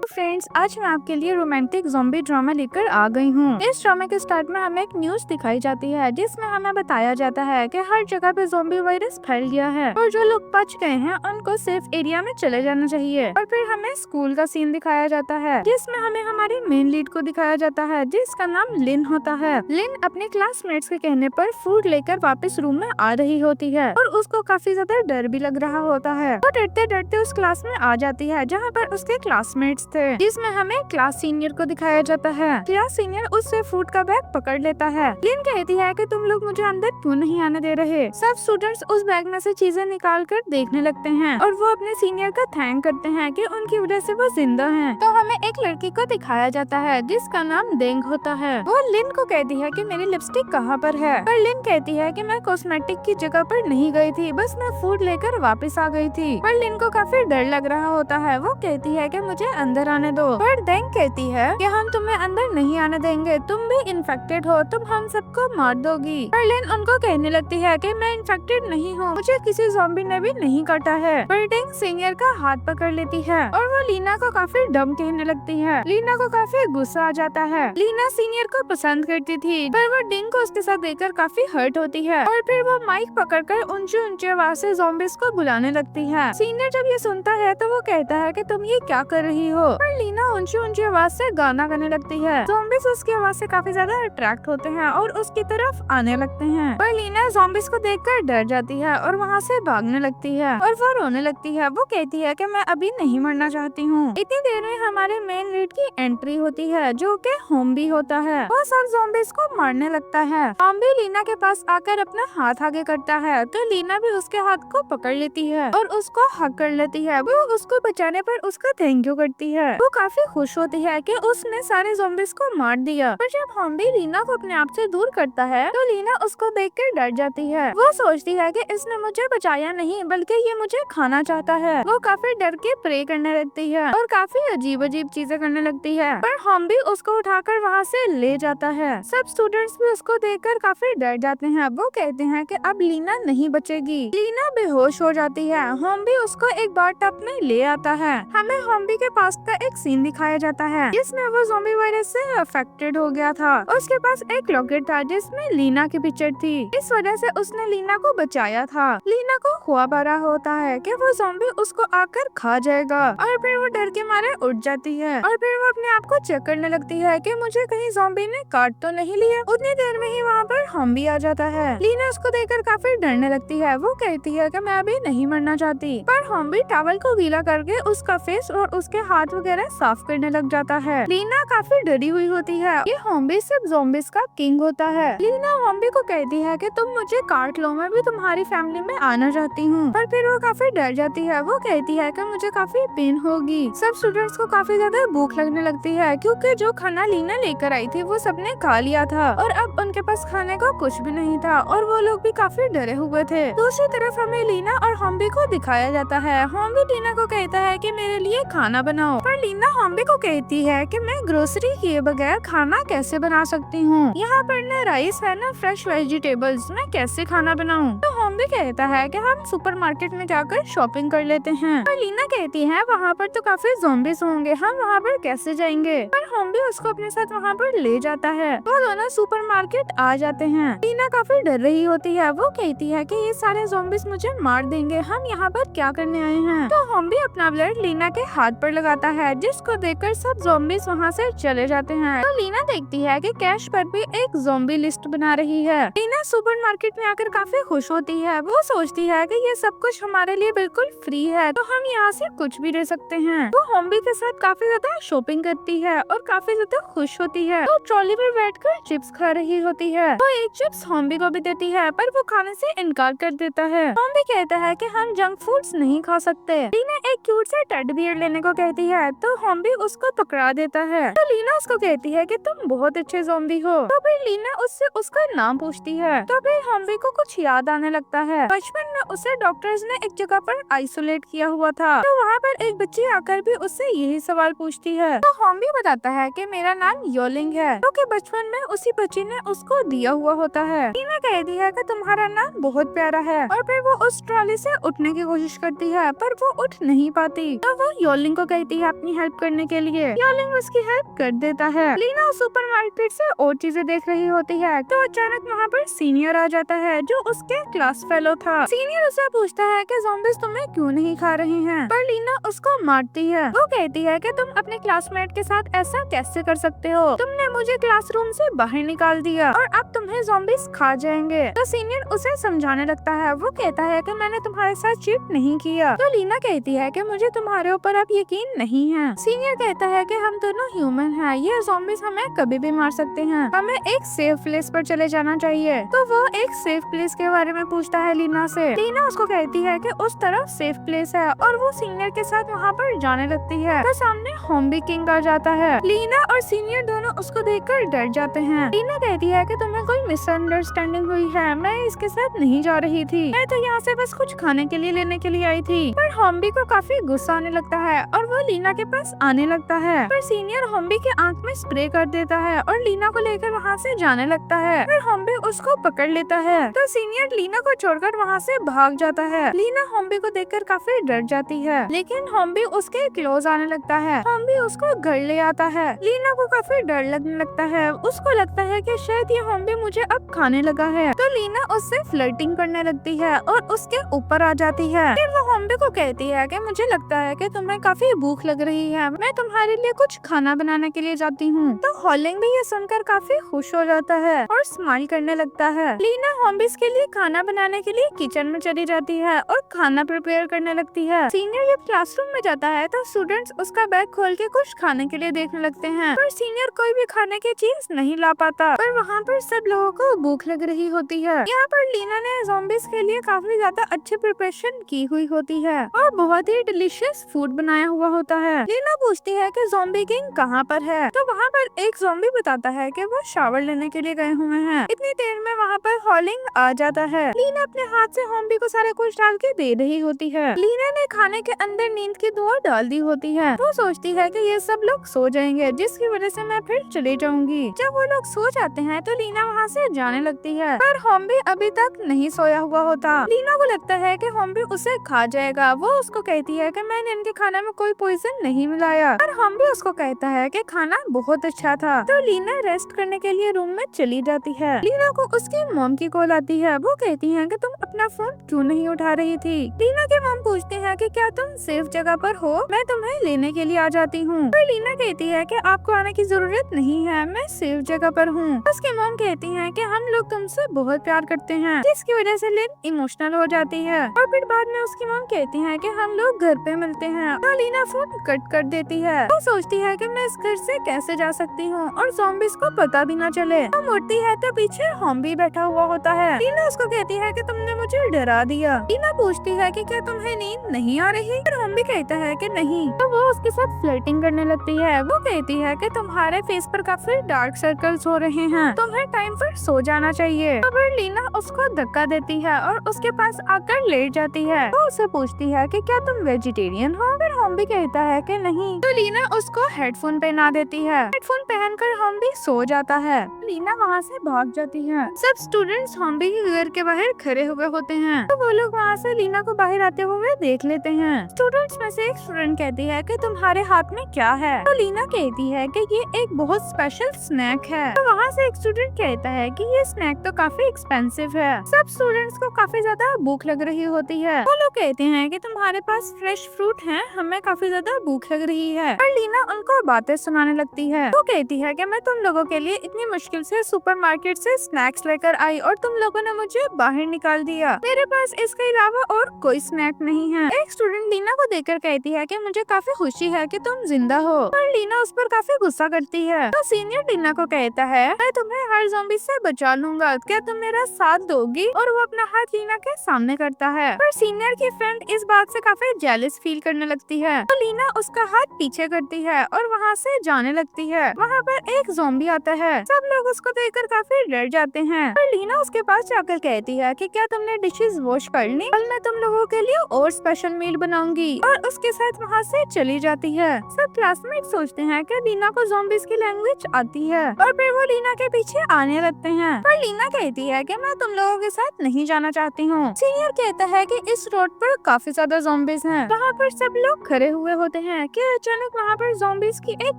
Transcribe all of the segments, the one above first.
Friends, आज मैं आपके लिए रोमांटिक ज़ॉम्बी ड्रामा लेकर आ गई हूँ। इस ड्रामा के स्टार्ट में हमें एक न्यूज़ दिखाई जाती है जिसमें हमें बताया जाता है कि हर जगह पे ज़ॉम्बी वायरस फैल गया है और जो लोग बच गए हैं उनको सेफ एरिया में चले जाना चाहिए। और फिर हमें स्कूल का सीन दिखाया जाता है जिसमें हमें हमारी मेन लीड को दिखाया जाता है जिसका नाम लिन होता है। लिन अपने क्लासमेट्स के कहने पर फूड लेकर वापस रूम में आ रही होती है और उसको काफी ज्यादा डर भी लग रहा होता है। वो डरते डरते उस क्लास में आ जाती है जहाँ पर उसके क्लासमेट्स थे, जिसमें हमें क्लास सीनियर को दिखाया जाता है। क्लास सीनियर उससे फूड का बैग पकड़ लेता है। लिन कहती है कि तुम लोग मुझे अंदर क्यों नहीं आने दे रहे। सब स्टूडेंट्स उस बैग में से चीजें निकाल कर देखने लगते हैं और वो अपने सीनियर का थैंक करते हैं कि उनकी वजह से वो जिंदा हैं। तो हमें एक लड़की को दिखाया जाता है जिसका नाम डेंग होता है। वो लिन को कहती है कि मेरी लिपस्टिक कहाँ पर है, पर लिन कहती है कि मैं कॉस्मेटिक की जगह पर नहीं गई थी, बस मैं फूड लेकर वापस आ गई थी। पर लिन को काफी डर लग रहा होता है। वो कहती है कि मुझे अंदर आने दो, पर डेंग कहती है कि हम तुम्हें अंदर नहीं आने देंगे, तुम भी इन्फेक्टेड हो, तुम हम सबको मार दोगी। पर लिन उनको कहने लगती है कि मैं इन्फेक्टेड नहीं हूँ, मुझे किसी ज़ॉम्बी ने भी नहीं काटा है। पर डेंग सीनियर का हाथ पकड़ लेती है और वो लीना को काफी डम कहने लगती है। लीना को काफी गुस्सा आ जाता है। लीना सीनियर को पसंद करती थी, पर वो डेंग को उसके साथ देखकर काफी हर्ट होती है और फिर वो माइक पकड़कर ऊंची ऊंची आवाज से ज़ॉम्बीज़ को बुलाने लगती है। सीनियर जब ये सुनता है तो वो कहता है कि तुम ये क्या कर रही हो, पर लीना ऊंची ऊंची आवाज से गाना गाने लगती है। ज़ॉम्बीज़ उसकी आवाज से काफी ज्यादा अट्रैक्ट होते हैं और उसकी तरफ आने लगते हैं। पर लीना ज़ॉम्बीज़ को देखकर डर जाती है और वहाँ से भागने लगती है और वो रोने लगती है। वो कहती है कि मैं अभी नहीं मरना चाहती हूँ। इतनी देर में हमारे मेन लीड की एंट्री होती है जो कि होम्बी होता है। वो सब ज़ॉम्बीज़ को मारने लगता है। होम्बी लीना के पास आकर अपना हाथ आगे करता है तो लीना भी उसके हाथ को पकड़ लेती है और उसको हग कर लेती है। वो उसको बचाने पर उसका थैंक यू करती है। वो काफी खुश होती है कि उसने सारे ज़ॉम्बीज़ को मार दिया। पर जब होम्बी लीना को अपने आप से दूर करता है तो लीना उसको देखकर डर जाती है। वो सोचती है कि इसने मुझे बचाया नहीं बल्कि ये मुझे खाना चाहता है। वो काफी डर के प्रे करने लगती है और काफी अजीब अजीब चीजें करने लगती है। पर होम्बी उसको उठाकर वहाँ से ले जाता है। सब स्टूडेंट्स भी उसको देखकर काफी डर जाते हैं। वो कहते हैं कि अब लीना नहीं बचेगी। लीना बेहोश हो जाती है। होम्बी उसको एक बार टब में ले आता है। हमें होम्बी के पास का एक सीन दिखाया जाता है जिसमें वो ज़ॉम्बी वायरस से अफेक्टेड हो गया था। उसके पास एक लॉकेट था जिसमें लीना की पिक्चर थी। इस वजह से उसने लीना को बचाया था। लीना को ख्वाब आ रहा होता है कि वो ज़ॉम्बी उसको आकर खा जाएगा और फिर वो डर के मारे उठ जाती है और फिर वो अपने आप को चेक करने लगती है कि मुझे कहीं ज़ॉम्बी ने काट तो नहीं लिया। उतनी देर में ही वहाँ पर होम्बी आ जाता है। लीना उसको देखकर काफी डरने लगती है। वो कहती है कि मैं अभी नहीं मरना चाहती, पर होम्बी टॉवल को गीला करके उसका फेस और उसके हाथ वगैरह साफ करने लग जाता है। लीना काफी डरी हुई होती है। ये होम्बी सिर्फ ज़ॉम्बीज़ का किंग होता है। लीना होम्बी को कहती है कि तुम मुझे काट लो, मैं भी तुम्हारी फैमिली में आना चाहती हूँ। पर फिर वो काफी डर जाती है। वो कहती है कि मुझे काफी पेन होगी। सब स्टूडेंट्स को काफी ज्यादा भूख लगने लगती है क्योंकि जो खाना लीना लेकर आई थी वो सबने खा लिया था और अब उनके पास खाने को कुछ भी नहीं था और वो लोग भी काफी डरे हुए थे। दूसरी तरफ हमें लीना और होम्बी को दिखाया जाता है। होम्बी लीना को कहता है कि मेरे लिए खाना बनाओ, पर लीना होम्बी को कहती है कि मैं ग्रोसरी किए बगैर खाना कैसे बना सकती हूँ, यहाँ पर न राइस है न फ्रेश वेजिटेबल्स, मैं कैसे खाना बनाऊँ। तो होम्बी कहता है कि हम सुपरमार्केट में जाकर शॉपिंग कर लेते हैं। पर लीना कहती है वहाँ पर तो काफी ज़ॉम्बीज़ होंगे, हम वहाँ पर कैसे जाएंगे। पर होम्बी उसको अपने साथ वहाँ पर ले जाता है। वो दोनों सुपरमार्केट आ जाते हैं। लीना काफी डर रही होती है। वो कहती है कि ये सारे ज़ॉम्बीज़ मुझे मार देंगे, हम यहाँ पर क्या करने आए हैं। तो होम्बी अपना ब्लड लीना के हाथ पर लगाता है जिसको देखकर सब ज़ॉम्बीज़ वहाँ से चले जाते हैं। तो लीना देखती है कि कैश पर भी एक ज़ॉम्बी लिस्ट बना रही है। लीना सुपरमार्केट में आकर काफी खुश होती है। वो सोचती है कि ये सब कुछ हमारे लिए बिल्कुल फ्री है तो हम यहाँ से कुछ भी ले सकते हैं। वो होम्बी के साथ काफी ज्यादा शॉपिंग करती है और काफी ज्यादा खुश होती है। तो ट्रॉली पर बैठकर चिप्स खा रही होती है। तो एक चिप्स होम्बी को भी देती है पर वो खाने से इनकार कर देता है। होम्बी कहता है कि हम जंक फूड्स नहीं खा सकते। लीना एक क्यूट सा टेडी बियर लेने को कहती है तो होम्बी उसको पकड़ा देता है। तो लीना उसको कहती है कि तुम बहुत अच्छे ज़ॉम्बी हो। तो फिर लीना उससे उसका नाम पूछती है। तो फिर होम्बी को कुछ याद आने लगता है। बचपन में उसे डॉक्टर्स ने एक जगह पर आइसोलेट किया हुआ था तो वहाँ पर एक बच्ची आकर भी उससे यही सवाल पूछती है। तो होम्बी बताता है कि मेरा नाम योलिंग है क्योंकि बचपन में उसी बच्ची ने उसको दिया हुआ होता है। लीना कहती है कि तुम्हारा नाम बहुत प्यारा है और फिर वो उस ट्रॉली से उठने की कोशिश करती है पर वो उठ नहीं पाती। तो वो योलिंग को कहती है अपनी हेल्प करने के लिए। यालिंग उसकी हेल्प कर देता है। लीना सुपरमार्केट से और चीजें देख रही होती है तो अचानक वहाँ पर सीनियर आ जाता है जो उसके क्लास फेलो था। सीनियर उससे पूछता है कि ज़ॉम्बीज़ तुम्हें क्यों नहीं खा रही हैं? पर लीना उसको मारती है। वो कहती है कि तुम अपने क्लासमेट के साथ ऐसा कैसे कर सकते हो? तुमने मुझे क्लासरूम से बाहर निकाल दिया और अब तुम्हें ज़ॉम्बीज़ खा जाएंगे। तो सीनियर उसे समझाने लगता है। वो कहता है कि मैंने तुम्हारे साथ चीट नहीं किया। तो लीना कहती है कि मुझे तुम्हारे ऊपर अब यकीन नहीं है। सीनियर कहता है कि हम दोनों ह्यूमन हैं, ये ज़ॉम्बीज़ हमें कभी भी मार सकते हैं, हमें एक सेफ प्लेस पर चले जाना चाहिए। तो वो एक सेफ प्लेस के बारे में पूछता है लीना से। लीना उसको कहती है कि उस तरफ सेफ प्लेस है और वो सीनियर के साथ वहाँ पर जाने लगती है। तो सामने ज़ॉम्बी किंग आ जाता है। लीना और सीनियर दोनों उसको देखकर डर जाते हैं। लीना कहती है कि तुम्हें कोई मिसअंडरस्टैंडिंग हुई है, मैं इसके साथ नहीं जा रही थी, मैं तो यहाँ से बस कुछ खाने के लिए लेने के लिए आई थी। पर ज़ॉम्बी को काफी गुस्सा आने लगता है और वो लीना के पास आने लगता है। पर सीनियर ज़ॉम्बी के आंख में स्प्रे कर देता है और लीना को लेकर वहाँ से जाने लगता है। पर ज़ॉम्बी उसको पकड़ लेता है तो सीनियर लीना को छोड़कर वहाँ से भाग जाता है। लीना ज़ॉम्बी को देखकर काफी डर जाती है लेकिन ज़ॉम्बी उसके क्लोज आने लगता है। ज़ॉम्बी उसको घर ले आता है। लीना को काफी डर लगने लगता है। उसको लगता है कि शायद ये ज़ॉम्बी मुझे अब खाने लगा है। तो लीना उससे फ्लर्टिंग करने लगती है और उसके ऊपर आ जाती है। फिर वो ज़ॉम्बी को कहती है कि मुझे लगता है कि तुम्हें काफी भूख लग रही है, मैं तुम्हारे लिए कुछ खाना बनाने के लिए जाती हूँ। तो हॉलिंग भी ये सुनकर काफी खुश हो जाता है और स्माइल करने लगता है। लीना ज़ॉम्बीज़ के लिए खाना बनाने के लिए किचन में चली जाती है और खाना प्रिपेयर करने लगती है। सीनियर जब क्लासरूम में जाता है तो स्टूडेंट्स उसका बैग खोल के कुछ खाने के लिए देखने लगते हैं पर सीनियर कोई भी खाने की चीज नहीं ला पाता। पर वहाँ पर सब लोगों को भूख लग रही होती है। यहाँ पर लीना ने ज़ॉम्बीज़ के लिए काफी ज्यादा अच्छी प्रिपरेशन की हुई होती है और बहुत ही डिलीशियस फूड बनाया हुआ होता है। लीना पूछती है कि ज़ॉम्बी किंग कहाँ पर है? तो वहाँ पर एक ज़ॉम्बी बताता है कि वो शावर लेने के लिए गए हुए हैं। इतनी देर में वहाँ पर हॉलिंग आ जाता है। लीना अपने हाथ से ज़ॉम्बी को सारा कुछ डाल के दे रही होती है। लीना ने खाने के अंदर नींद की दुआ डाल दी होती है। वो सोचती है कि ये सब लोग सो जाएंगे जिसकी वजह से मैं फिर चली जाऊंगी। जब वो लोग सो जाते हैं तो लीना वहाँ से जाने लगती है पर ज़ॉम्बी अभी तक नहीं सोया हुआ होता। लीना को लगता है कि ज़ॉम्बी उसे खा जाएगा। वो उसको कहती है कि मैंने इनके खाने में कोई पॉइजन नहीं मिलाया। पर ज़ॉम्बी उसको कहता है कि खाना बहुत अच्छा था। तो लीना रेस्ट करने के लिए रूम में चली जाती है। लीना को उसकी मॉम की कॉल आती है। वो कहती है कि तुम अपना फोन क्यों नहीं उठा रही थी? लीना के मॉम पूछते हैं कि क्या तुम सेफ जगह पर हो, मैं तुम्हें लेने के लिए आ जाती हूँ। पर लीना कहती है कि आपको आने की जरूरत नहीं है, मैं सेफ जगह पर हूँ। उसकी मॉम कहती है कि हम लोग तुमसे बहुत प्यार करते हैं, जिसकी वजह से लिन इमोशनल हो जाती है। और फिर बाद में उसकी मॉम कहती है कि हम लोग घर पे मिलते हैं। तो लीना फोन कट कर देती है। वो सोचती है कि मैं इस घर से कैसे जा सकती हूँ और ज़ॉम्बीज़ को पता भी ना चले। वो मुड़ती है तो पीछे ज़ॉम्बी बैठा हुआ होता है। लीना उसको कहती है कि तुमने मुझे डरा दिया। लीना पूछती है कि क्या तुम्हें नींद नहीं आ रही? पर ज़ॉम्बी कहता है कि नहीं। तो वो उसके साथ फ्लर्टिंग करने लगती है। वो कहती है कि तुम्हारे फेस पर काफी डार्क सर्कल्स हो रहे हैं, तुम्हें टाइम पर सो जाना चाहिए। तो फिर लीना उसको धक्का देती है और उसके पास आकर लेट जाती है। वो उससे पूछती है कि क्या तुम वेजिटेरियन हो? फिर ज़ॉम्बी कहता है कि नहीं। तो लीना उसको हेडफोन पहना देती है। हेडफोन पहनकर ज़ॉम्बी सो जाता है। लीना वहाँ से भाग जाती है। सब स्टूडेंट्स ज़ॉम्बी के घर के बाहर खड़े हुए होते हैं। तो वो लोग वहाँ से लीना को बाहर आते हुए देख लेते हैं। स्टूडेंट्स में से एक स्टूडेंट कहती है कि तुम्हारे हाथ में क्या है? तो लीना कहती है कि ये एक बहुत स्पेशल स्नैक है। तो वहाँ से एक स्टूडेंट कहता है कि ये स्नैक तो काफी एक्सपेंसिव है। सब स्टूडेंट्स को काफी ज्यादा भूख लग रही होती है। वो लोग कहते हैं कि तुम्हारे पास फ्रेश फ्रूट है, हमें काफी ज्यादा भूख लग रही है। और लीना उनको बातें सुनाने लगती है। वो कहती है कि मैं तुम लोगों के लिए इतनी मुश्किल से सुपरमार्केट से स्नैक्स लेकर आई और तुम लोगों ने मुझे बाहर निकाल दिया। मेरे पास इसके अलावा और कोई स्नैक नहीं है। एक स्टूडेंट लीना को देखकर कहती है कि मुझे काफी खुशी है कि तुम जिंदा हो। और लीना उस पर काफी गुस्सा करती है। तो सीनियर लीना को कहता है मैं तुम्हें हर ज़ॉम्बी से बचा लूंगा, क्या तुम मेरा साथ दोगी? और वो अपना हाथ लीना के सामने करता है। पर सीनियर की फ्रेंड इस बात से काफी जेलस फील करने लगती है। तो लीना उसका हाथ पीछे करती है और वहाँ से जाने लगती है। वहाँ पर एक ज़ॉम्बी आता है। सब लोग उसको देखकर काफी डर जाते हैं। पर लीना उसके पास जाकर कहती है कि क्या तुमने डिशेस वॉश कर ली? कल मैं तुम लोगों के लिए और स्पेशल मील बनाऊंगी। और उसके साथ वहाँ से चली जाती है। सब क्लासमेट सोचते हैं कि लीना को ज़ॉम्बीज़ की लैंग्वेज आती है और फिर वो लीना के पीछे आने लगते हैं। पर लीना कहती है कि मैं तुम लोगों के साथ नहीं जाना चाहती हूँ। सीनियर कहता है कि इस रोड पर काफी ज्यादा ज़ॉम्बीज़ हैं। वहाँ पर सब लोग खड़े हुए होते हैं कि अचानक वहाँ पर ज़ॉम्बीज़ की एक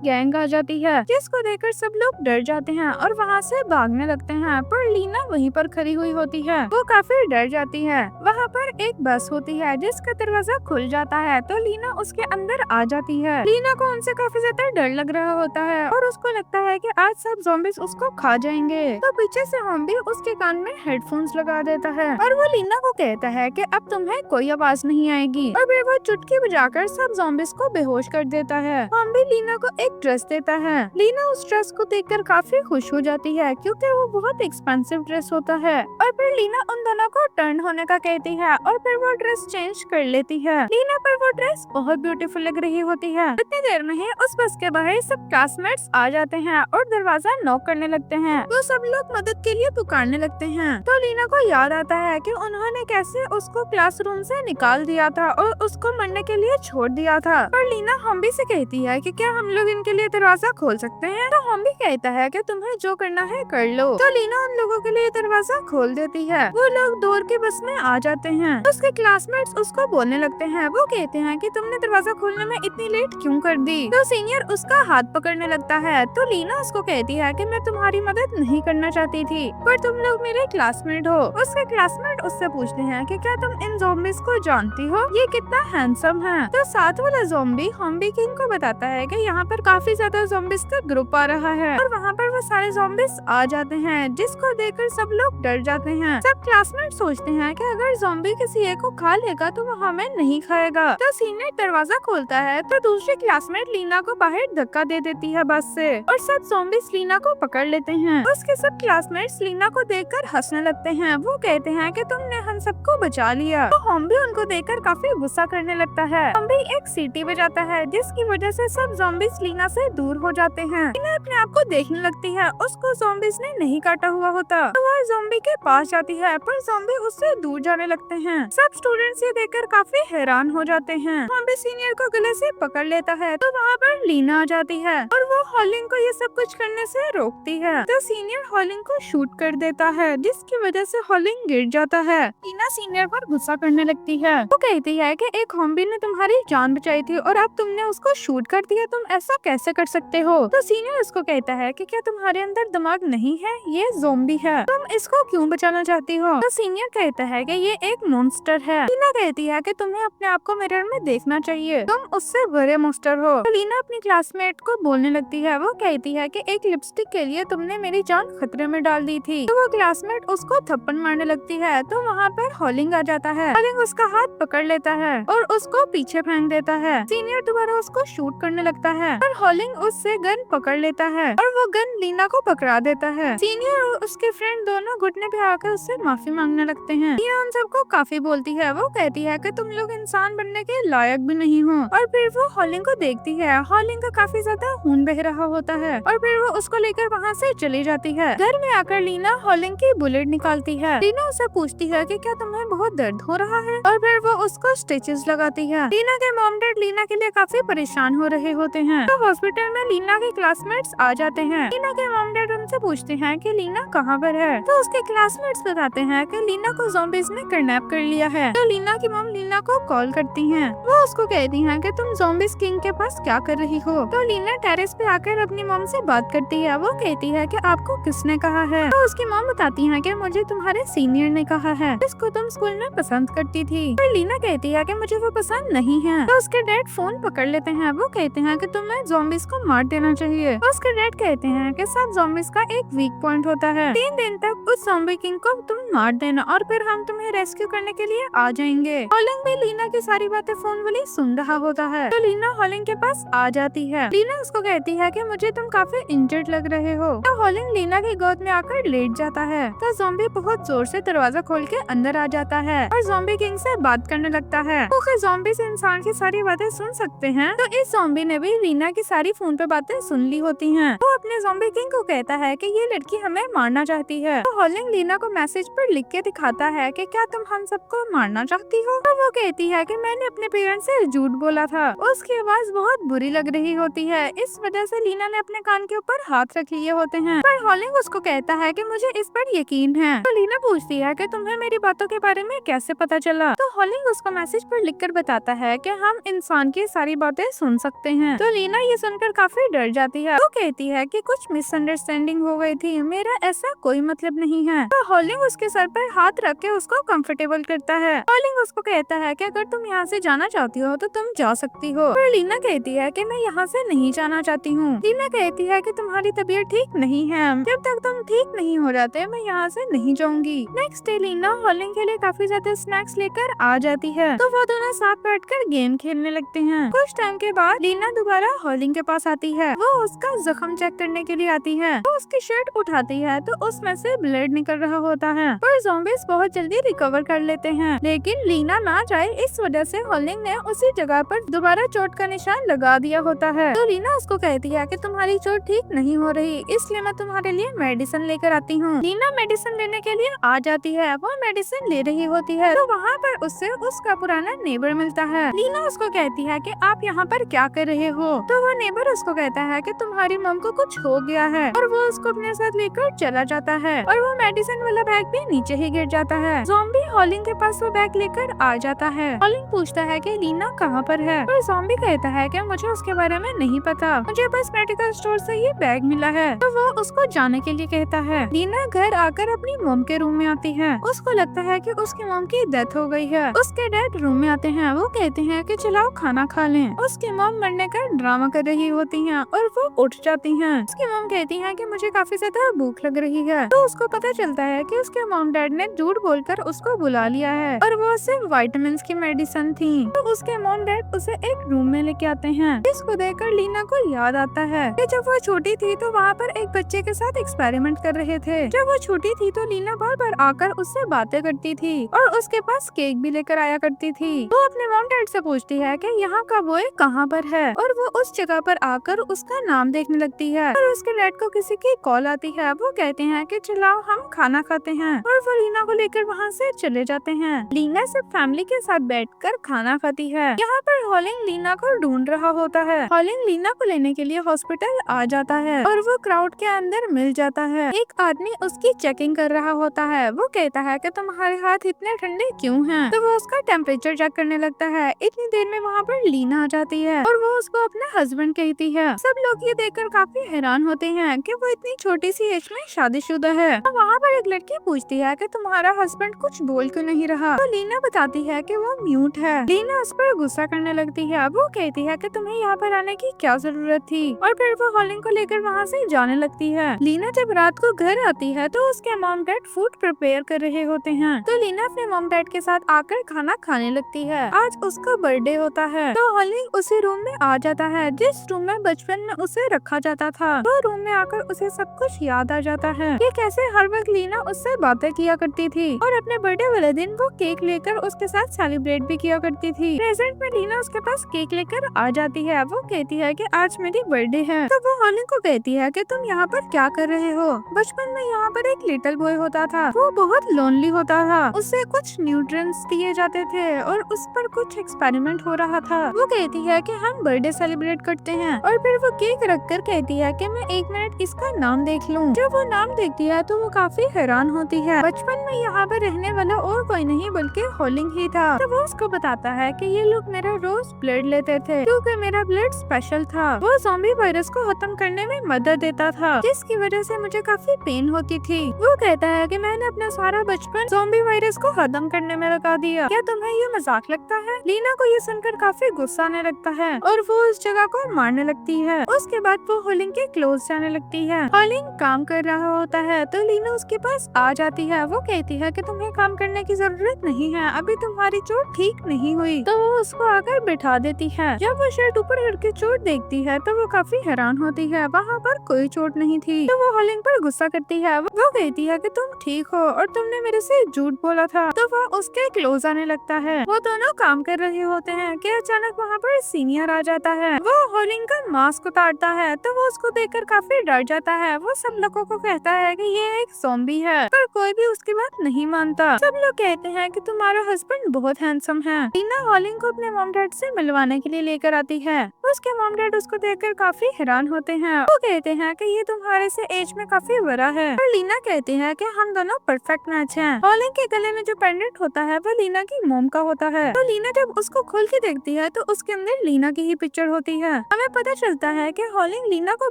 गैंग आ जाती है, जिसको देखकर सब लोग डर जाते हैं और वहाँ से भागने लगते हैं। पर लीना वहीं पर खड़ी हुई होती है, वो काफी डर जाती है। वहाँ पर एक बस होती है जिसका दरवाजा खुल जाता है, तो लीना उसके अंदर आ जाती है। लीना को उनसे काफी ज्यादा डर लग रहा होता है और उसको लगता है कि आज सब ज़ॉम्बीज़ उसको खा जाएंगे। तो पीछे से हॉम्बी उसके कान में हेडफोन्स लगा देता है और वो लीना को कहता है कि अब तुम्हें कोई आवाज नहीं आएगी, और फिर वो चुटकी बजाकर सब ज़ॉम्बीज़ को बेहोश कर देता है। हॉम्बी लीना को एक ड्रेस देता है। लीना उस ड्रेस को देखकर काफी खुश हो जाती है क्योंकि वो बहुत एक्सपेंसिव ड्रेस होता है, और फिर लीना उन दोनों को टर्न होने का कहती है और फिर वो ड्रेस चेंज कर लेती है। लीना पर वो ड्रेस बहुत ब्यूटीफुल लग रही होती है। इतनी देर में ही उस बस के बाहर सब क्लासमेट्स आ जाते हैं और दरवाजा नॉक करने लगते हैं। वो सब लोग मदद के लिए पुकारने लगते हैं। तो लीना को याद आता है कि उन्होंने कैसे उसको क्लासरूम से निकाल दिया था और उसको मरने के लिए छोड़ दिया था। पर लीना हॉम्बी से कहती है कि क्या हम लोग इनके लिए दरवाजा खोल सकते हैं। तो हॉम्बी कहता है कि तुम्हें जो करना है कर लो। तो लीना उन लोगों के लिए दरवाजा खोल देती है। वो लोग दौड़ के बस में आ जाते हैं। उसके क्लासमेट्स उसको बोलने लगते हैं। वो कहते हैं कि तुमने दरवाजा खोलने में इतनी लेट क्यों कर दी। तो सीनियर उसका हाथ पकड़ने लगता है। तो लीना उसको कहती है कि मैं तुम्हारी मदद नहीं करना चाहती थी, पर तुम लोग मेरे क्लासमेट हो। उसके क्लासमेट उससे पूछते हैं कि क्या तुम इन ज़ॉम्बीज़ को जानती हो, ये कितना हैंडसम है। तो साथ वाला ज़ॉम्बी हॉम्बी किंग को बताता है कि यहाँ पर काफी ज्यादा ज़ॉम्बीज़ का ग्रुप आ रहा है और वहाँ पर वो सारे ज़ॉम्बीज़ आ जाते हैं, जिसको देखकर सब लोग डर जाते हैं। सब क्लासमेट सोचते हैं कि अगर ज़ॉम्बी किसी एक को खा लेगा तो वो हमें नहीं खाएगा। तो सीनियर दरवाजा खोलता है तो दूसरे क्लासमेट लीना को बाहर धक्का दे देती है बस से, और सब ज़ॉम्बीज़ लीना को पकड़ लेते हैं। उसके सब क्लासमेट्स लीना को देखकर हंसने लगते हैं। वो कहते हैं कि तुमने हम सबको बचा लिया। तो हॉम्बी उनको देखकर काफी गुस्सा करने लगता है। हॉम्बी एक सीटी बजाता है जिसकी वजह से सब ज़ॉम्बीज़ लीना से दूर हो जाते हैं। लीना अपने आप को देखने लगती है, उसको ज़ॉम्बीज़ ने नहीं काटा हुआ होता। तो वो ज़ॉम्बी के पास जाती है, पर ज़ॉम्बी उससे दूर जाने लगते हैं। सब स्टूडेंट्स ये देखकर काफी हैरान हो जाते हैं। हॉम्बी सीनियर को गले से पकड़ लेता है, तो वहाँ पर लीना आ जाती है और वो हॉलिंग को ये सब कुछ करने से रोकती है। तो सीनियर हॉलिंग को शूट कर देता है, जिसकी वजह से हॉलिंग गिर जाता है। लीना सीनियर पर गुस्सा करने लगती है। वो कहती है कि एक हॉम्बी ने तुम्हारी जान बचाई थी और अब तुमने उसको शूट कर दिया, तुम ऐसा कैसे कर सकते हो। तो सीनियर उसको कहता है कि क्या तुम्हारे अंदर दिमाग नहीं है, ये ज़ॉम्बी है, तुम इसको क्यों बचाना चाहती हो। तो सीनियर कहता है कि ये एक मॉन्स्टर है। लीना कहती है कि तुम्हें अपने आप को मिरर में देखना चाहिए, तुम उससे बड़े मॉन्स्टर हो। तो लीना अपनी क्लासमेट को बोलने लगती है। वो कहती है कि एक लिपस्टिक के लिए तुमने मेरी जान खतरे में डाल दी थी। तो वो क्लासमेट उसको थप्पड़ मारने लगती है। तो वहाँ पर हॉलिंग आ जाता है। हॉलिंग उसका हाथ पकड़ लेता है और उसको पीछे फेंक देता है। सीनियर दोबारा उसको शूट करने लगता है और हॉलिंग उससे गन पकड़ लेता है और वो गन लीना को पकड़ा देता है। सीनियर और उसके फ्रेंड दोनों घुटने पे आकर उससे माफी मांगने लगते हैं। लीना उन सबको काफी बोलती है। वो कहती है कि तुम लोग इंसान बनने के लायक भी नहीं हो, और फिर वो हॉलिंग को देखती है। हॉलिंग का काफी ज्यादा खून बह रहा होता है और फिर वो उसको लेकर वहाँ से चली जाती है। घर में आकर लीना हॉलिंग की बुलेट निकालती है। लीना उससे पूछती है कि क्या तुम्हें बहुत दर्द हो रहा है, और फिर वो उसको स्टिचेस लगाती है। लीना के मॉम डैड लीना के लिए काफी परेशान हो रहे होते हैं। तो हॉस्पिटल में लीना के क्लासमेट्स आ जाते हैं। लीना के मॉम डैड उनसे पूछते हैं कि लीना कहाँ पर है। तो उसके क्लासमेट्स बताते हैं कि लीना को ज़ॉम्बीज़ ने किडनैप कर लिया है। तो लीना की मॉम लीना को कॉल करती हैं। वो उसको कहती हैं कि तुम ज़ॉम्बीज़ किंग के पास क्या कर रही हो। तो लीना टेरेस पे आकर अपनी मॉम से बात करती है। वो कहती है कि आपको किसने कहा है। तो उसकी मॉम बताती है कि मुझे तुम्हारे सीनियर ने कहा है, जिसको तुम स्कूल में पसंद करती थी। पर लीना कहती है कि मुझे वो पसंद नहीं है। तो उसके डैड फोन पकड़ लेते हैं। वो कहते हैं कि तुम्हें ज़ॉम्बीज़ को मार देना चाहिए। तो उसके डैड कहते हैं कि सब ज़ॉम्बीज़ का एक वीक पॉइंट होता है, 3 दिन तक उस ज़ॉम्बी किंग को तुम मार देना और फिर हम तुम्हें रेस्क्यू करने के लिए आ जाएंगे। हॉलिंग भी लीना की सारी बातें फोन वाली सुन रहा होता है। तो लीना हॉलिंग के पास आ जाती है। लीना उसको कहती है कि मुझे तुम काफी इंजर्ड लग रहे हो। तो हॉलिंग लीना की गोद में आकर लेट जाता है। तो ज़ॉम्बी बहुत जोर से दरवाजा खोल के अंदर आ जाता है और ज़ॉम्बी किंग से बात करने लगता है। क्योंकि ज़ॉम्बीज़ इंसान की सारी बातें सुन सकते हैं, तो इस ज़ॉम्बी ने भी लीना की सारी फोन पे बातें सुन ली होती हैं। वो अपने ज़ॉम्बी किंग को कहता है कि ये लड़की हमें मारना चाहती है। तो हॉलिंग लीना को मैसेज पर लिख के दिखाता है कि क्या तुम हम सबको मारना चाहती हो। तो वो कहती है कि मैंने अपने पेरेंट्स से झूठ बोला था। उसकी आवाज बहुत बुरी लग रही होती है। इस वजह से लीना ने अपने कान के ऊपर हाथ रख लिए होते हैं, पर हॉलिंग उसको कहता है कि मुझे इस पर यकीन है। तो लीना पूछती है कि तुम्हें मेरी बातों के बारे में कैसे पता चला। तो हॉलिंग उसको मैसेज पर लिखकर बताता है कि हम इंसान की सारी बातें सुन सकते हैं। तो लीना ये सुनकर काफी डर जाती है। तो कहती है कि कुछ मिसअंडरस्टैंडिंग हो गई थी, मेरा ऐसा कोई मतलब नहीं है। तो हॉलिंग उसके सर पर हाथ रख के उसको कंफर्टेबल करता है। हॉलिंग उसको कहता है कि अगर तुम यहाँ से जाना चाहती हो तो तुम जा सकती हो। पर लीना कहती है कि मैं यहाँ से नहीं जाना चाहती हूँ। लीना कहती है कि तुम्हारी तबीयत ठीक नहीं है, जब तक तुम ठीक नहीं हो जाते मैं यहाँ से नहीं जाऊंगी। नेक्स्ट डे लीना हॉलिंग के लिए काफी ज्यादा स्नैक्स लेकर आ जाती है। तो वो दोनों साथ बैठकर गेम खेलने लगते हैं। कुछ टाइम के बाद लीना दोबारा हॉलिंग के पास आती है। वो उसका जख्म चेक करने के लिए आती है। वो उसकी शर्ट उठाती है तो उसमें से ब्लड निकल रहा होता है, पर ज़ॉम्बीज़ बहुत जल्दी रिकवर कर लेते हैं। लेकिन लीना ना जाए इस वजह से हॉलिंग ने उसी जगह पर दोबारा चोट का निशान लगा दिया होता है। तो लीना उसको कहती है कि तुम्हारी चोट ठीक नहीं हो रही, इसलिए मैं तुम्हारे लिए मेडिसिन लेकर आती हूँ। लीना मेडिसिन लेने के लिए आ जाती है। वो मेडिसिन ले रही होती है तो वहाँ पर उससे उसका पुराना नेबर मिलता है। लीना उसको कहती है कि आप यहाँ पर क्या कर रहे हो। तो वो नेबर उसको कहता है कि तुम्हारी मम को कुछ हो गया है, और वो उसको अपने साथ लेकर चला जाता है। और वो मेडिसिन वाला बैग भी नीचे ही गिर जाता है। ज़ॉम्बी हॉलिंग के पास वो बैग लेकर आ जाता है। हॉलिंग पूछता है कि लीना कहाँ पर है, और ज़ॉम्बी कहता है कि मुझे उसके बारे में नहीं पता, मुझे बस मेडिकल स्टोर से ये बैग मिला है। तो वो उसको जाने के लिए कहता है। लीना घर आकर अपनी मम के रूम में आती है। उसको लगता है कि उसकी मम की डेथ हो गई है। उसके डैड रूम में आते हैं। वो कहते हैं कि चलाओ खाना खा लें। उसकी मम मरने का ड्रामा कर रही होती हैं और वो उठ जाती हैं। उसकी मम कहती हैं कि मुझे काफी ज्यादा भूख लग रही है। तो उसको पता चलता है कि उसके मॉम डैड ने झूठ बोलकर उसको बुला लिया है, और वो सिर्फ विटामिन्स की मेडिसिन थी। तो उसके मॉम डैड उसे एक रूम में लेके आते हैं। इसको देखकर लीना को याद आता है कि जब वो छोटी थी तो वहाँ पर एक बच्चे के साथ एक्सपेरिमेंट कर रहे थे। जब वो छोटी थी तो लीना बार बार आकर उससे बातें करती थी और उसके पास केक भी लेकर आया करती थी। वो अपने मॉम डैड से पूछती है कि यहाँ का बॉय कहाँ पर है, और वो उस जगह पर आकर उसका नाम देखने लगती है। और उसके डैड को किसी की कॉल आती है। वो कहते हैं कि चलाओ हम खाना खाते हैं, और वो लीना को लेकर वहाँ से चले जाते हैं। लीना सिर्फ फैमिली के साथ बैठकर खाना खाती है। यहाँ पर हॉलिंग लीना को ढूंढ रहा होता है। हॉलिंग लीना को लेने के लिए हॉस्पिटल आ जाता है, और वो क्राउड के अंदर मिल जाता है। एक आदमी उसकी चेकिंग कर रहा होता है। वो कहता है कि तुम्हारे हाथ इतने ठंडे क्यों हैं? तो वो उसका टेम्परेचर चेक करने लगता है। इतनी देर में वहाँ पर लीना आ जाती है, और वो उसको अपना हस्बैंड कहती है। सब लोग ये देखकर काफी हैरान होते हैं कि वो इतनी छोटी सी एज में शादीशुदा है। तो वहाँ पर एक लड़की पूछती है कि तुम्हारा हस्बैंड कुछ बोल क्यों नहीं रहा। तो लीना बताती है कि वो म्यूट है। लीना उस पर गुस्सा करने लगती है। वो कहती है कि तुम्हें यहाँ पर आने की क्या जरूरत थी, और फिर वो हॉलिंग को लेकर वहाँ से जाने लगती है। लीना जब रात को घर आती है तो उसके मॉम डैड फूड प्रिपेयर कर रहे होते हैं। तो लीना अपने मॉम डैड के साथ आकर खाना खाने लगती है। आज उसका बर्थडे होता है। तो हॉलिंग उसी रूम में आ जाता है जिस रूम में बचपन में उसे रखा जाता था। वो रूम में आकर उसे सब कुछ याद आ जाता है कि कैसे हर वक्त लीना उससे बातें किया करती थी, और अपने बर्थडे वाले दिन वो केक लेकर उसके साथ सेलिब्रेट भी किया करती थी। प्रेजेंट में लीना उसके पास केक लेकर आ जाती है। वो कहती है कि आज मेरी बर्थडे है। तो वो हॉलिंग को कहती है कि तुम यहाँ पर क्या कर रहे हो। बचपन में यहाँ पर एक लिटिल बॉय होता था। वो बहुत लोनली होता था। उसे कुछ न्यूट्रिएंट्स दिए जाते थे और उस पर कुछ एक्सपेरिमेंट हो रहा था। वो कहती है कि हम बर्थडे सेलिब्रेट करते हैं, और फिर वो केक रखकर कहती है कि मैं 1 मिनट इसका नाम देख लूं। जब वो नाम देखती है तो वो काफी हैरान होती है। बचपन में यहाँ पर रहने वाला और कोई नहीं बल्कि हॉलिंग ही था। तो वो उसको बताता है कि ये लोग मेरा रोज ब्लड लेते थे क्योंकि मेरा ब्लड स्पेशल था। वो ज़ॉम्बी वायरस को खत्म करने में मदद देता था, जिसकी वजह से मुझे काफी पेन होती थी। वो कहता है कि मैंने अपना सारा बचपन ज़ॉम्बी वायरस को खत्म करने में लगा दिया। क्या तुम्हें ये मजाक लगता है? लीना को ये सुनकर काफी गुस्सा आने लगता है, और वो उस जगह को मारने लगती है। उसके बाद वो हॉलिंग के क्लोज जाने लगती है। हॉलिंग काम कर रहा होता है तो लीना उसके पास आ जाती है। वो कहती है कि तुम्हें काम करने की जरूरत नहीं है, अभी तुम्हारी चोट ठीक नहीं हुई। तो वो उसको आकर बिठा देती है। जब वो शर्ट ऊपर करके चोट देखती है तो वो काफी हैरान होती है। वहाँ पर कोई चोट नहीं थी। तो वो हॉलिंग पर गुस्सा करती है। वो कहती है कि तुम ठीक हो और तुमने मेरे से झूठ बोला था। तो वो उसके क्लोज आने लगता है। वो दोनों काम कर रहे होते हैं कि अचानक वहाँ पर सीनियर आ जाता है। वो हॉलिंग का मास्क उतारता है तो वो उसको देखकर काफी डर जाता है। वो सब लोगों को कहता है कि ये एक ज़ॉम्बी है, पर कोई भी उसकी बात नहीं मानता। सब लोग कहते हैं कि तुम्हारा हस्बैंड बहुत हैंडसम है। लीना हॉलिंग को अपने मॉम डैड से मिलवाने के लिए लेकर आती है। उसके मॉम डैड उसको देखकर काफी हैरान होते हैं। वो कहते हैं कि ये तुम्हारे से एज में काफी बड़ा है, और लीना कहती है कि हम दोनों परफेक्ट मैच हैं। हॉलिंग के गले में जो पेंडेंट होता है वो लीना की मॉम का होता है। तो लीना जब उसको खोल के देखती है तो उसके अंदर लीना की ही पिक्चर होती है। हमें पता चलता है कि हॉलिंग लीना को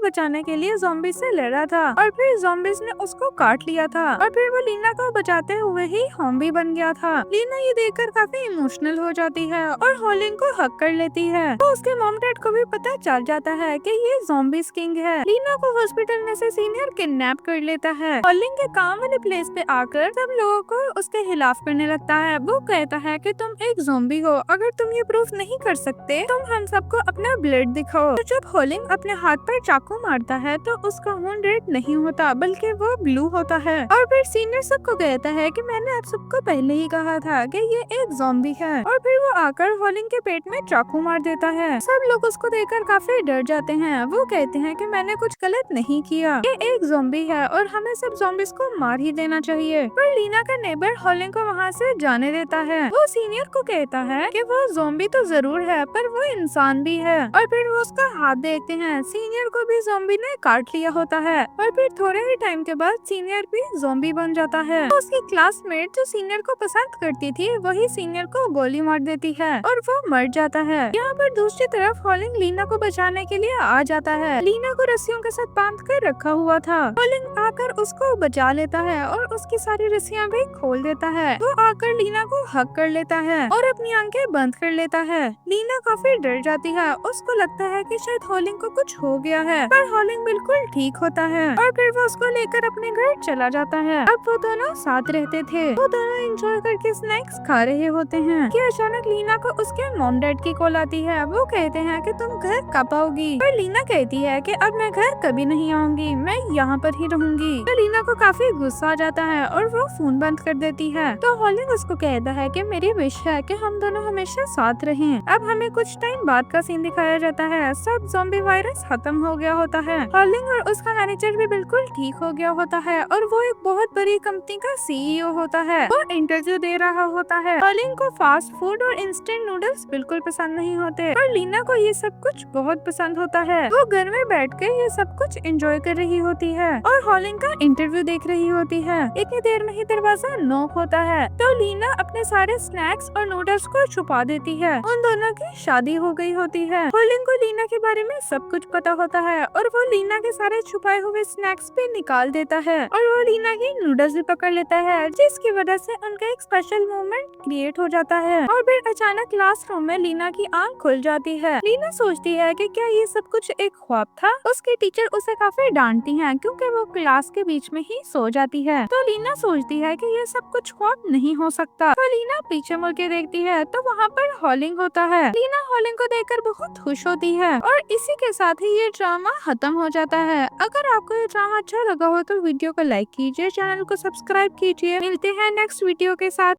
बचाने के लिए ज़ॉम्बी से लड़ा था, और फिर ज़ॉम्बीज ने उसको काट लिया था, और फिर वो लीना को बचाते हुए ही ज़ॉम्बी बन गया था। लीना ये देखकर काफी इमोशनल हो जाती है और हॉलिंग को हक कर लेती है। तो उसके मॉम डैड को भी पता चल जाता है कि ये ज़ॉम्बीज किंग है। लीना को हॉस्पिटल में से सीनियर किडनैप कर लेता है। हॉलिंग के काम वाले प्लेस पे आकर सब लोगों को उसके खिलाफ करने लगता है। वो कहता है कि तुम एक ज़ॉम्बी हो, अगर तुम ये प्रूफ नहीं कर सकते तुम हम सबको अपना ब्लड दिखाओ। तो जब हॉलिंग अपने हाथ पर चाकू मारता है तो उसका खून रेड नहीं होता बल्कि वो ब्लू होता है। और फिर सीनियर सबको कहता है कि मैंने आप सबको पहले ही कहा था कि ये एक ज़ॉम्बी है, और फिर वो आकर हॉलिंग के पेट में चाकू मार देता है। सब लोग उसको देखकर काफी डर जाते हैं। वो कहते हैं कि मैंने कुछ गलत नहीं किया, ये एक ज़ॉम्बी है और हमें सब ज़ॉम्बीज को मार ही देना चाहिए। पर लीना का नेबर हॉलिंग को वहाँ से जाने देता है। वो सीनियर को कहता है कि वो ज़ॉम्बी तो जरूर है पर वो इंसान भी है, और फिर वो उसका हाथ देखते हैं। सीनियर को भी ज़ॉम्बी ने काट लिया होता है, और फिर थोड़े ही टाइम के बाद सीनियर भी ज़ॉम्बी बन जाता है। तो उसकी क्लासमेट जो सीनियर को पसंद करती थी वही सीनियर को गोली मार देती है और वो मर जाता है। यहाँ पर दूसरी तरफ हॉलिंग लीना को बचाने के लिए आ जाता है। लीना को रस्सियों के साथ बांध कर रखा हुआ था। हॉलिंग आकर उसको बचा लेता है और उसकी सारी रस्सियाँ भी खोल देता है। वो आकर लीना को हक कर लेता है और अपनी आंखें बंद कर लेता है। लीना काफी डर जाती है। उसको लगता है कि शायद हॉलिंग को कुछ हो गया है, पर हॉलिंग बिल्कुल ठीक होता है और फिर वो उसको लेकर अपने घर चला जाता है। अब वो दोनों साथ रहते थे। वो दोनों एंजॉय करके स्नैक्स खा रहे होते हैं कि अचानक लीना को उसके मॉम डैड की कॉल आती है। वो कहते हैं कि तुम घर कब आओगी, पर लीना कहती है कि अब मैं घर कभी नहीं आऊंगी, मैं यहाँ पर ही रहूंगी। तो लीना को काफी गुस्सा आ जाता है और वो फोन बंद कर देती है। तो हॉलिंग उसको कहता है कि मेरी विश है कि हम दोनों हमेशा साथ रहें। अब हमें कुछ टाइम बाद का सीन दिखाया जाता है। सब ज़ॉम्बी वायरस खत्म हो गया होता है। हॉलिंग और उसका मैनेजर भी बिल्कुल ठीक हो गया होता है और वो एक बहुत बड़ी कंपनी का सीईओ होता है। वो इंटरव्यू दे रहा होता है। हॉलिंग को फास्ट फूड और इंस्टेंट नूडल्स बिल्कुल पसंद नहीं होते, पर लीना को ये सब कुछ बहुत पसंद होता है। वो घर में बैठ के ये सब कुछ एंजॉय कर रही होती है और हॉलिंग का इंटरव्यू देख रही होती है। इतनी देर में ही दरवाजा नॉक होता है। तो लीना अपने सारे स्नैक्स और नूडल्स को छुपा देती है। उन दोनों की शादी हो गई होती है। हॉलिंग को लीना के बारे में सब कुछ पता होता है और वो लीना के सारे छुपाए हुए स्नैक्स भी निकाल देता है और वो लीना की नूडल्स भी पकड़ लेता है, जिसकी वजह से उनका एक स्पेशल मोमेंट क्रिएट हो जाता है। और फिर अचानक क्लासरूम में लीना की आंख खुल जाती है। लीना सोचती है कि क्या ये सब कुछ एक ख्वाब था। उसकी टीचर उसे काफी डांटती हैं क्योंकि वो क्लास के बीच में ही सो जाती है। तो लीना सोचती है कि ये सब कुछ ख्वाब नहीं हो सकता। तो लीना पीछे मुड़ के देखती है तो वहाँ पर हॉलिंग होता है। लीना हॉलिंग को देखकर बहुत खुश होती है और इसी के साथ ही ये ड्रामा खत्म हो जाता है। अगर आपको ये ड्रामा अच्छा लगा हो तो वीडियो को लाइक कीजिए, चैनल को सब्सक्राइब कीजिए। मिलते हैं नेक्स्ट वीडियो के साथ।